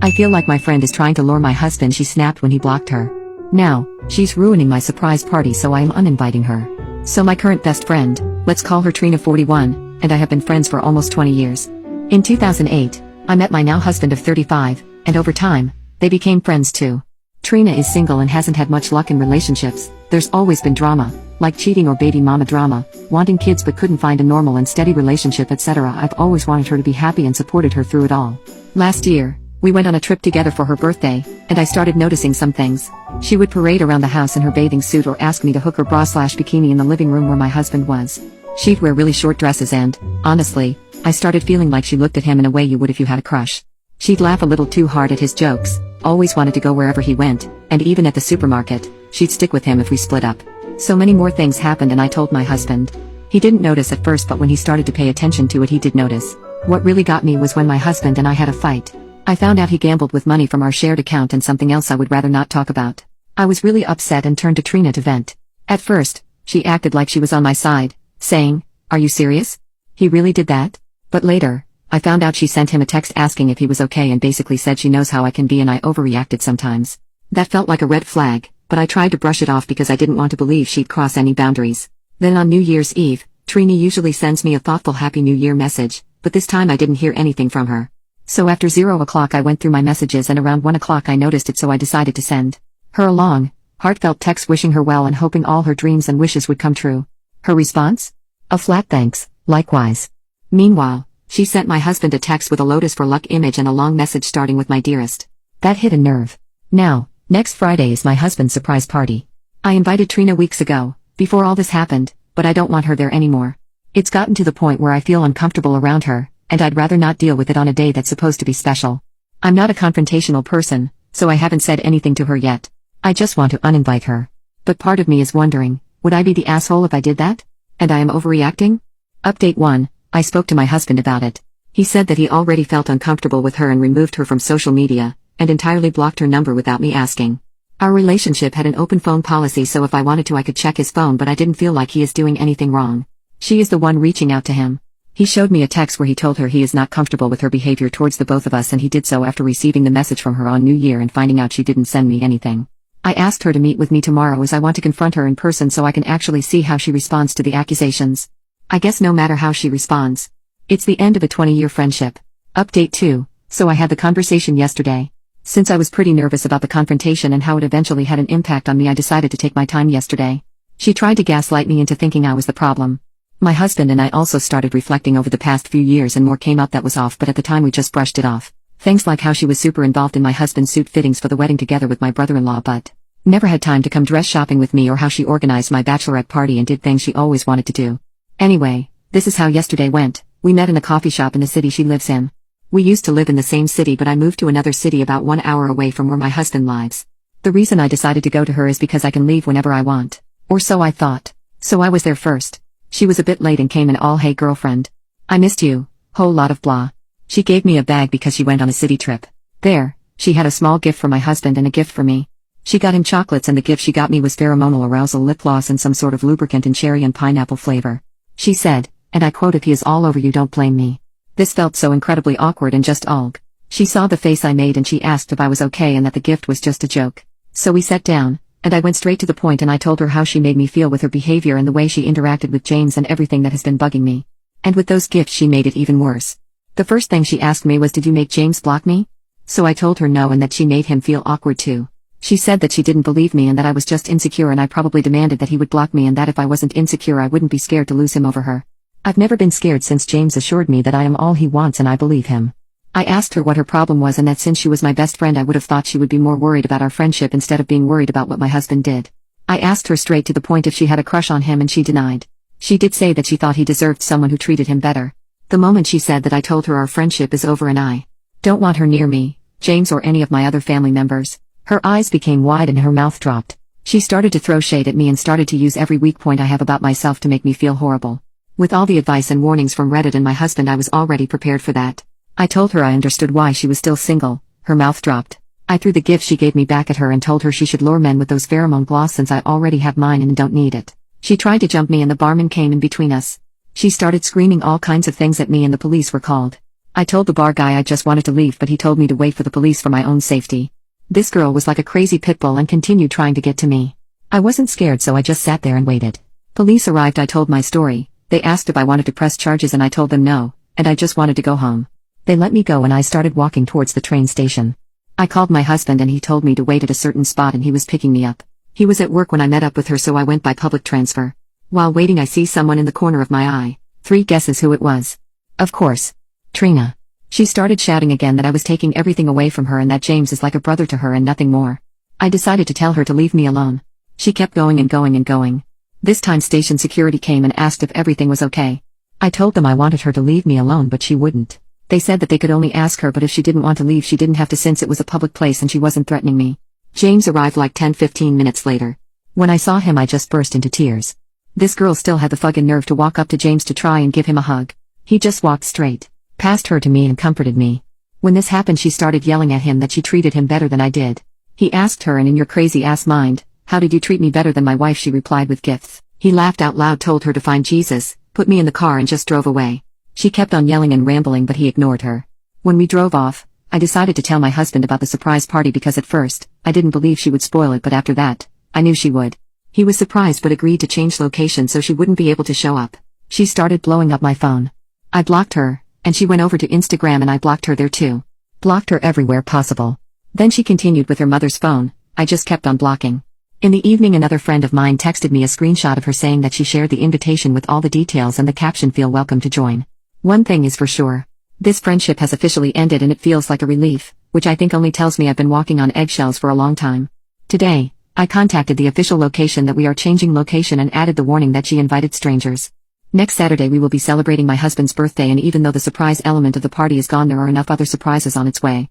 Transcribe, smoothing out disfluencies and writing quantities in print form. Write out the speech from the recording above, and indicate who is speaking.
Speaker 1: I feel like my friend is trying to lure my husband, she snapped when he blocked her. Now, she's ruining my surprise party, so I am uninviting her. So my current best friend, let's call her Trina 41, and I have been friends for almost 20 years. In 2008, I met my now husband of 35, and over time, they became friends too. Trina is single and hasn't had much luck in relationships. There's always been drama, like cheating or baby mama drama, wanting kids but couldn't find a normal and steady relationship, etc. I've always wanted her to be happy and supported her through it all. Last year, we went on a trip together for her birthday, and I started noticing some things. She would parade around the house in her bathing suit or ask me to hook her bra/bikini in the living room where my husband was. She'd wear really short dresses and, honestly, I started feeling like she looked at him in a way you would if you had a crush. She'd laugh a little too hard at his jokes, always wanted to go wherever he went, and even at the supermarket, she'd stick with him if we split up. So many more things happened and I told my husband. He didn't notice at first, but when he started to pay attention to it he did notice. What really got me was when my husband and I had a fight. I found out he gambled with money from our shared account and something else I would rather not talk about. I was really upset and turned to Trina to vent. At first, she acted like she was on my side, saying, "Are you serious? He really did that?" But later, I found out she sent him a text asking if he was okay and basically said she knows how I can be and I overreacted sometimes. That felt like a red flag, but I tried to brush it off because I didn't want to believe she'd cross any boundaries. Then on New Year's Eve, Trina usually sends me a thoughtful Happy New Year message, but this time I didn't hear anything from her. So after 0 o'clock I went through my messages and around 1 o'clock I noticed it, so I decided to send her a long, heartfelt text wishing her well and hoping all her dreams and wishes would come true. Her response? A flat thanks, likewise. Meanwhile, she sent my husband a text with a Lotus for Luck image and a long message starting with my dearest. That hit a nerve. Now, next Friday is my husband's surprise party. I invited Trina weeks ago, before all this happened, but I don't want her there anymore. It's gotten to the point where I feel uncomfortable around her, and I'd rather not deal with it on a day that's supposed to be special. I'm not a confrontational person, so I haven't said anything to her yet. I just want to uninvite her. But part of me is wondering, would I be the asshole if I did that? And I am overreacting? Update 1, I spoke to my husband about it. He said that he already felt uncomfortable with her and removed her from social media, and entirely blocked her number without me asking. Our relationship had an open phone policy, so if I wanted to I could check his phone, but I didn't feel like he is doing anything wrong. She is the one reaching out to him. He showed me a text where he told her he is not comfortable with her behavior towards the both of us, and he did so after receiving the message from her on New Year and finding out she didn't send me anything. I asked her to meet with me tomorrow as I want to confront her in person so I can actually see how she responds to the accusations. I guess no matter how she responds, it's the end of a 20-year friendship. Update 2, so I had the conversation yesterday. Since I was pretty nervous about the confrontation and how it eventually had an impact on me, I decided to take my time yesterday. She tried to gaslight me into thinking I was the problem. My husband and I also started reflecting over the past few years and more came out that was off, but at the time we just brushed it off. Things like how she was super involved in my husband's suit fittings for the wedding together with my brother-in-law but never had time to come dress shopping with me, or how she organized my bachelorette party and did things she always wanted to do. Anyway, this is how yesterday went. We met in a coffee shop in the city she lives in. We used to live in the same city, but I moved to another city about 1 hour away from where my husband lives. The reason I decided to go to her is because I can leave whenever I want. Or so I thought. So I was there first. She was a bit late and came in all, "Hey girlfriend. I missed you, whole lot of blah." She gave me a bag because she went on a city trip. There, she had a small gift for my husband and a gift for me. She got him chocolates, and the gift she got me was pheromonal arousal lip gloss and some sort of lubricant in cherry and pineapple flavor. She said, and I quote, "If he is all over you, don't blame me." This felt so incredibly awkward and just ugh. She saw the face I made and she asked if I was okay and that the gift was just a joke. So we sat down, and I went straight to the point and I told her how she made me feel with her behavior and the way she interacted with James and everything that has been bugging me. And with those gifts she made it even worse. The first thing she asked me was, "Did you make James block me?" So I told her no, and that she made him feel awkward too. She said that she didn't believe me and that I was just insecure, and I probably demanded that he would block me and that if I wasn't insecure I wouldn't be scared to lose him over her. I've never been scared since James assured me that I am all he wants, and I believe him. I asked her what her problem was and that since she was my best friend I would have thought she would be more worried about our friendship instead of being worried about what my husband did. I asked her straight to the point if she had a crush on him and she denied. She did say that she thought he deserved someone who treated him better. The moment she said that I told her our friendship is over and I don't want her near me, James, or any of my other family members. Her eyes became wide and her mouth dropped. She started to throw shade at me and started to use every weak point I have about myself to make me feel horrible. With all the advice and warnings from Reddit and my husband, I was already prepared for that. I told her I understood why she was still single. Her mouth dropped. I threw the gift she gave me back at her and told her she should lure men with those pheromone gloss since I already have mine and don't need it. She tried to jump me and the barman came in between us. She started screaming all kinds of things at me and the police were called. I told the bar guy I just wanted to leave, but he told me to wait for the police for my own safety. This girl was like a crazy pit bull and continued trying to get to me. I wasn't scared, so I just sat there and waited. Police arrived. I told my story. They asked if I wanted to press charges and I told them no, and I just wanted to go home. They let me go and I started walking towards the train station. I called my husband and he told me to wait at a certain spot and he was picking me up. He was at work when I met up with her, so I went by public transfer. While waiting, I see someone in the corner of my eye. 3 guesses who it was. Of course. Trina. She started shouting again that I was taking everything away from her and that James is like a brother to her and nothing more. I decided to tell her to leave me alone. She kept going and going and going. This time station security came and asked if everything was okay. I told them I wanted her to leave me alone, but she wouldn't. They said that they could only ask her, but if she didn't want to leave she didn't have to, since it was a public place and she wasn't threatening me. James arrived like 10-15 minutes later. When I saw him I just burst into tears. This girl still had the fucking nerve to walk up to James to try and give him a hug. He just walked straight past her to me and comforted me. When this happened she started yelling at him that she treated him better than I did. He asked her, and in your crazy ass mind, how did you treat me better than my wife? She replied with gifts. He laughed out loud, told her to find Jesus, put me in the car and just drove away. She kept on yelling and rambling, but he ignored her. When we drove off, I decided to tell my husband about the surprise party because at first, I didn't believe she would spoil it, but after that, I knew she would. He was surprised but agreed to change location so she wouldn't be able to show up. She started blowing up my phone. I blocked her, and she went over to Instagram and I blocked her there too. Blocked her everywhere possible. Then she continued with her mother's phone. I just kept on blocking. In the evening another friend of mine texted me a screenshot of her saying that she shared the invitation with all the details and the caption, "Feel welcome to join." One thing is for sure. This friendship has officially ended and it feels like a relief, which I think only tells me I've been walking on eggshells for a long time. Today, I contacted the official location that we are changing location and added the warning that she invited strangers. Next Saturday we will be celebrating my husband's birthday, and even though the surprise element of the party is gone, there are enough other surprises on its way.